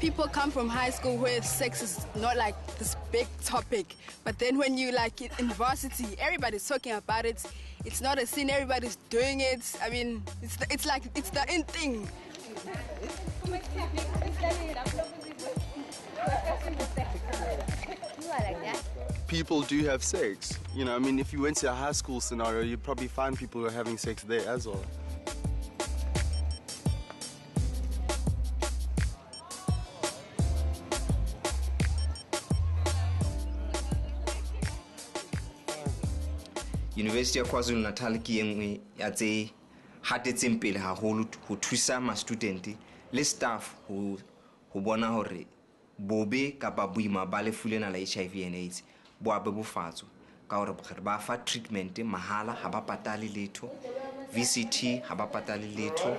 people come from high school where sex is not like this big topic, but then when you like in varsity, everybody's talking about it. It's not a sin, everybody's doing it. I mean, it's the in thing. People do have sex. You know, I mean, if you went to a high school scenario, you'd probably find people who are having sex there as well. University of KwaZulu-Natal ke engwe ya tse hatetseng pele haholo ho thusa ma student le staff ho bona hore bobe kapa boima ba lefulena la HIV and AIDS bo a bebofatswa ka hore ba fa treatment mahala ha ba patale letho, VCT ha ba patale letho,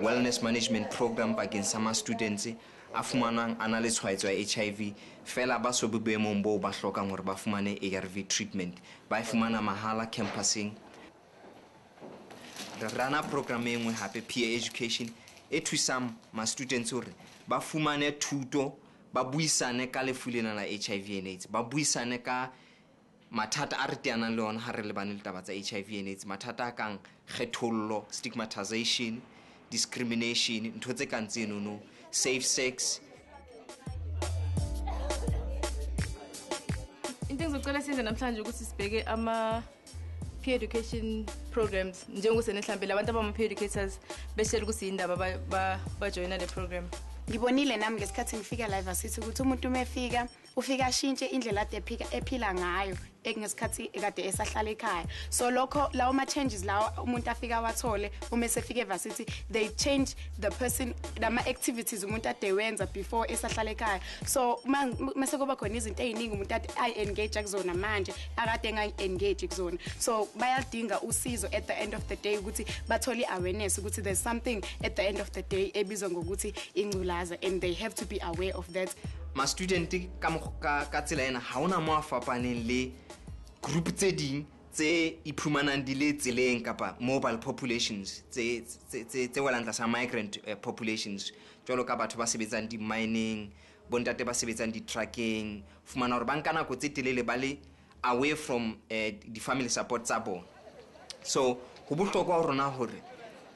wellness management program against some students a fumanang ana le tshwaetso ya HIV fela ba so bebemong bo ba hlokang hore ba fumane ARV treatment ba fumana mahala campusing. Rana program engwe hape peer education e thusang ma students hore ba fumane thuto ba buisane ka lefulena la HIV and AIDS ba buisane ka mathata a re teanang le ona ha re lebane le taba tsa HIV and AIDS mathata kang kgethollo, stigmatization, discrimination, ntho tse kang tseno, safe sex. Into engizocela siyenze namhlanje ukuthi sibheke ama peer education programs njengosene mhlambe labantu abama peer educators beshela ukuthi indaba ba join le program. Ngibonile nami ngesikhathi ngifika live asithi ukuthi umuntu umefika ufika ashintshe indlela ade ephila ngayo ngesikhathi ekade esahlala ekhaya. So lokho lawo ma changes lawo umuntu afika wathole uma esefika evarsity, they change the person nama activities umuntu ade wenza before esahlala ekhaya. So mase kuba khona izinto eziningi umuntu ade ay engage kuzona manje akade enga engage kuzona. So bayadinga usizo at the end of the day ukuthi bathole awareness ukuthi there's something at the end of the day ebizwa ngokuthi ingculaza, and they have to be aware of that. Ma student ka tsela ena ha ona mo afapaneng le group tse ding tse iphumanang di le tseleng kapa mobile populations tse welang tlasa migrant populations jwalo ka batho ba sebetsang di mining, bontate ba sebetsang di trucking, fumana hore ba nka nako tse telele ba le away from the family support tsa bona. So ho bohlokwa rona hore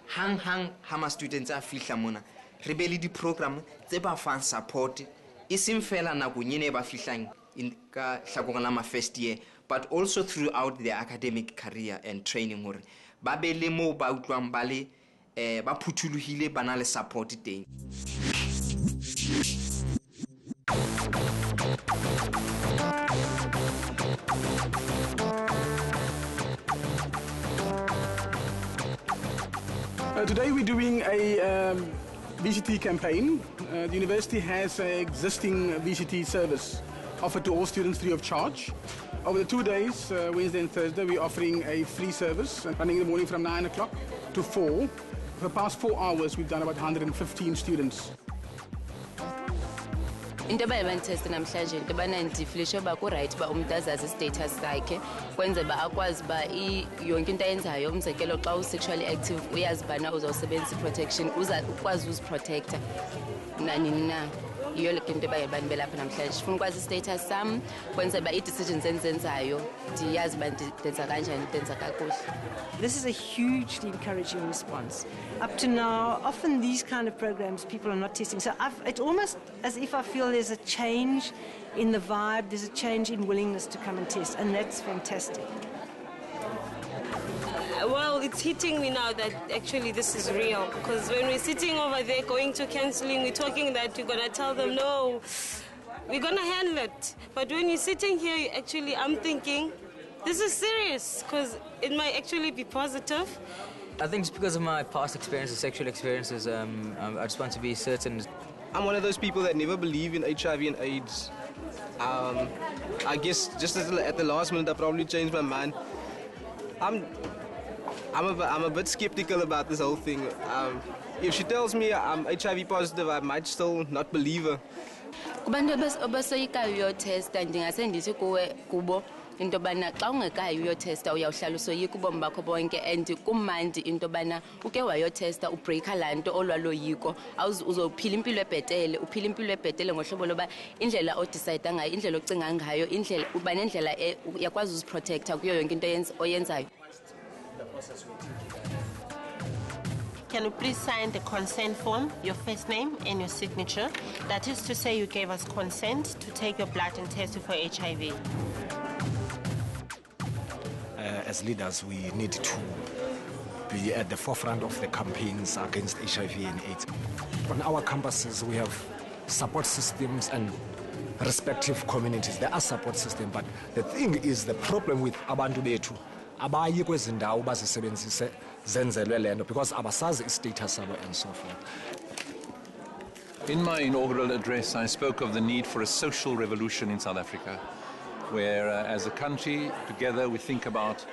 hang ha ma students a fihla mona re be le di program tse ba fan support iseng fela nako nyene ba fihlang in ka hlakong la ma first year, but also throughout their academic career and training hore ba be le mo ba utlwang ba le ba phuthuluhile bana le support teng. Today we're doing a VCT campaign. The university has an existing VCT service offered to all students free of charge. Over the 2 days, Wednesday and Thursday, we're offering a free service running in the morning from 9 o'clock to 4. For the past 4 hours, we've done about 115 students. Into abayibantesta namhlanje into banandiflisho baku right ba umuntu azazi status sakhe kwenze ba akwazi ba yonke into ayenzayo umzekelo xa usexually active uyazi bana uzawusebenzisa protection ukwazi uziprotecta nanini na iyo le into bayibani belapha namhlanje ufuna ukwazi status sam kwenze ba i-decisions enzenzayo ndiyazi ba ndenza kanjani ndenza kakuhle. This is a hugely encouraging response. Up to now, often these kind of programs, people are not testing. So it's almost as if I feel there's a change in the vibe, there's a change in willingness to come and test, and that's fantastic. Well, it's hitting me now that actually this is real, because when we're sitting over there going to counseling, we're talking that we're going to tell them, no, we're going to handle it. But when you're sitting here, actually, I'm thinking, this is serious, because it might actually be positive. I think it's because of my past experiences, sexual experiences. I just want to be certain. I'm one of those people that never believe in HIV and AIDS. I guess just at the last minute, I probably changed my mind. I'm a bit skeptical about this whole thing. If she tells me I'm HIV positive, I might still not believe her. Kubantu abasoyikayo test ndingase ndithi kubo into yobana xa ungekayi uyotesta uyawuhlala usoyika ubomi bakho bonke and kumandi into yobana uke wayotesta ubreaka laa nto olwaloyiko uzophila impilo ebhetele uphila impilo ebhetele ngohlobo loba indlela odicayida ngayo indlela ocinga ngayo indlela uba nendlela uyakwazi uziprotecta kuyo yonke into oyenzayo. Can you please sign the consent form, your first name and your signature? That is to say you gave us consent to take your blood and test you for HIV. As leaders, we need to be at the forefront of the campaigns against HIV and AIDS. On our campuses, we have support systems and respective communities. There are support systems, but the thing is, the problem with abantu bethu abayi kwezi ndawo bazisebenzise zenzelwe lento because abasazi status sabo and so forth. In my inaugural address, I spoke of the need for a social revolution in South Africa, where as a country, together we think about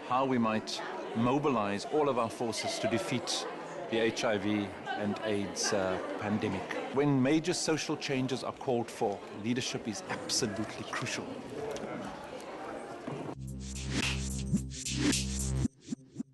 how we might mobilize all of our forces to defeat the HIV and AIDS pandemic. When major social changes are called for, leadership is absolutely crucial.